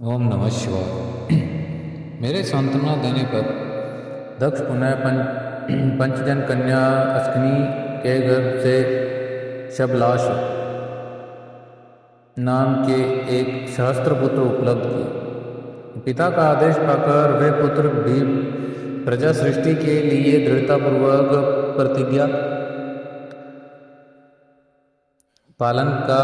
ओम नमः शिवाय। मेरे सांत्वना देने पर दक्ष पुनः पंचजन कन्या अस्कनी के गर्भ से शबलाश नाम के एक सहस्त्र पुत्र उपलब्ध किए। पिता का आदेश पाकर वे पुत्र भी प्रजा सृष्टि के लिए दृढ़तापूर्वक प्रतिज्ञा पालन का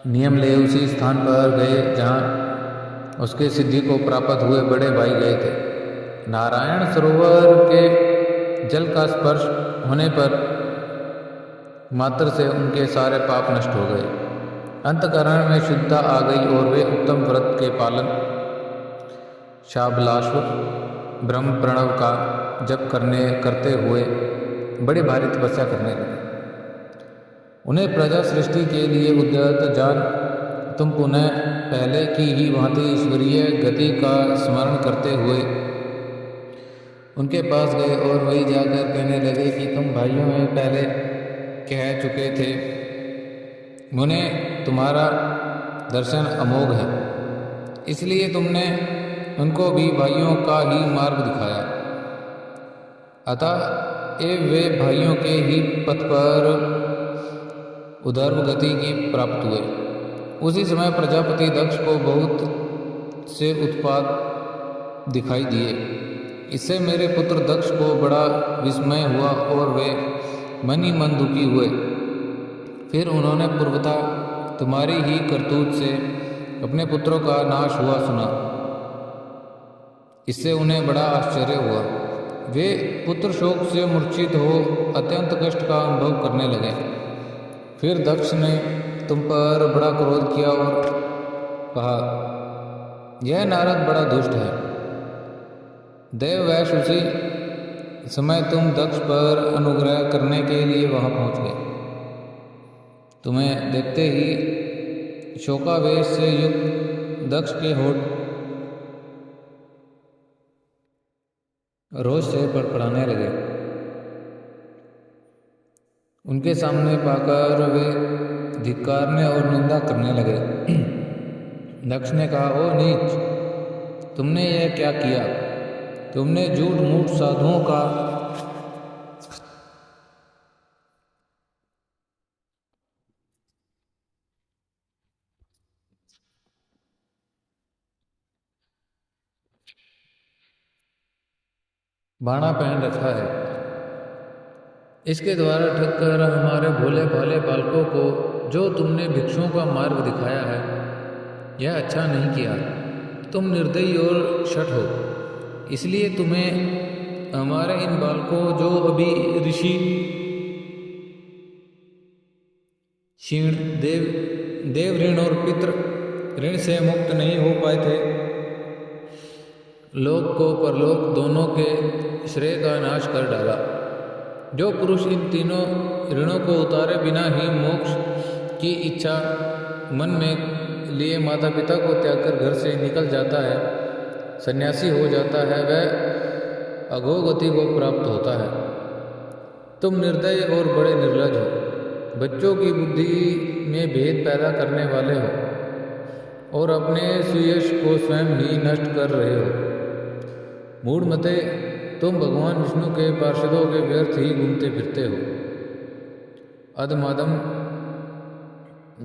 नियम ले उसी स्थान पर गए जहाँ उसके सिद्धि को प्राप्त हुए बड़े भाई गए थे। नारायण सरोवर के जल का स्पर्श होने पर मात्र से उनके सारे पाप नष्ट हो गए। अंतःकरण में शुद्धता आ गई और वे उत्तम व्रत के पालन शाबलाश्व ब्रह्म प्रणव का जप करते हुए बड़ी भारी तपस्या करने लगे। उन्हें प्रजा सृष्टि के लिए उद्यत जान तुम पुनः पहले की ही भांति ईश्वरीय गति का स्मरण करते हुए उनके पास गए और वही जाकर कहने लगे कि तुम भाइयों में पहले कह चुके थे, मुने तुम्हारा दर्शन अमोघ है, इसलिए तुमने उनको भी भाइयों का ही मार्ग दिखाया। अतः वे भाइयों के ही पथ पर उधर्व गति की प्राप्त हुए। उसी समय प्रजापति दक्ष को बहुत से उत्पात दिखाई दिए। इससे मेरे पुत्र दक्ष को बड़ा विस्मय हुआ और वे मन ही मन दुखी हुए। फिर उन्होंने पूर्वता तुम्हारी ही करतूत से अपने पुत्रों का नाश हुआ सुना। इससे उन्हें बड़ा आश्चर्य हुआ। वे पुत्र शोक से मूर्छित हो अत्यंत कष्ट का अनुभव करने लगे। फिर दक्ष ने तुम पर बड़ा क्रोध किया और कहा, यह नारद बड़ा दुष्ट है। देववैश उसी समय तुम दक्ष पर अनुग्रह करने के लिए वहां पहुंच गए। तुम्हें देखते ही शोकावेश से युक्त दक्ष के होठ रोष से फड़फड़ाने लगे। उनके सामने पाकर वे धिक्कारने और निंदा करने लगे। दक्ष ने कहा, ओ नीच, तुमने यह क्या किया? तुमने झूठ मूठ साधुओं का बाणा पहन रखा है। इसके द्वारा ठगकर हमारे भोले भाले बालकों को जो तुमने भिक्षुओं का मार्ग दिखाया है, यह अच्छा नहीं किया। तुम निर्दयी और शठ हो, इसलिए तुम्हें हमारे इन बालकों जो अभी ऋषि क्षीण देव ऋण और पितृ ऋण से मुक्त नहीं हो पाए थे, लोक को परलोक दोनों के श्रेय का नाश कर डाला। जो पुरुष इन तीनों ऋणों को उतारे बिना ही मोक्ष की इच्छा मन में लिए माता पिता को त्याग कर घर से निकल जाता है, सन्यासी हो जाता है, वह अधोगति को प्राप्त होता है। तुम निर्दय और बड़े निर्लज हो, बच्चों की बुद्धि में भेद पैदा करने वाले हो और अपने सुयश को स्वयं ही नष्ट कर रहे हो। मूढ़मते, तुम भगवान विष्णु के पार्षदों के व्यर्थ ही घूमते फिरते हो। अधमादम,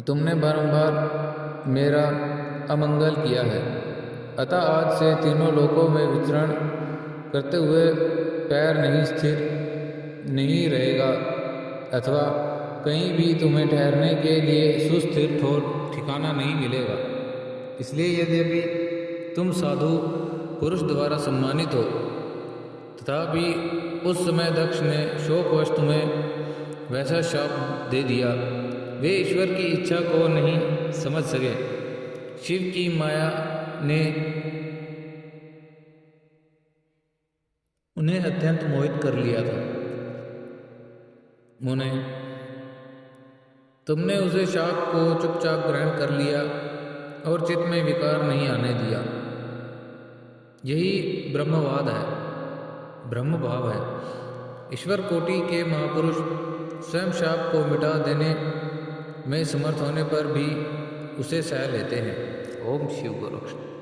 तुमने बारंबार मेरा अमंगल किया है, अतः आज से तीनों लोकों में विचरण करते हुए पैर नहीं स्थिर नहीं रहेगा, अथवा कहीं भी तुम्हें ठहरने के लिए सुस्थिर ठोर ठिकाना नहीं मिलेगा। इसलिए यद्यपि तुम साधु पुरुष द्वारा सम्मानित हो, तथापि उस समय दक्ष ने शोकवश तुम्हें वैसा शाप दे दिया। वे ईश्वर की इच्छा को नहीं समझ सके। शिव की माया ने उन्हें अत्यंत मोहित कर लिया था। मुने, तुमने उसे शाप को चुपचाप ग्रहण कर लिया और चित्त में विकार नहीं आने दिया। यही ब्रह्मवाद है, ब्रह्म भाव है। ईश्वर कोटि के महापुरुष स्वयं शाप को मिटा देने में समर्थ होने पर भी उसे सह लेते हैं। ओम शिव गुरु।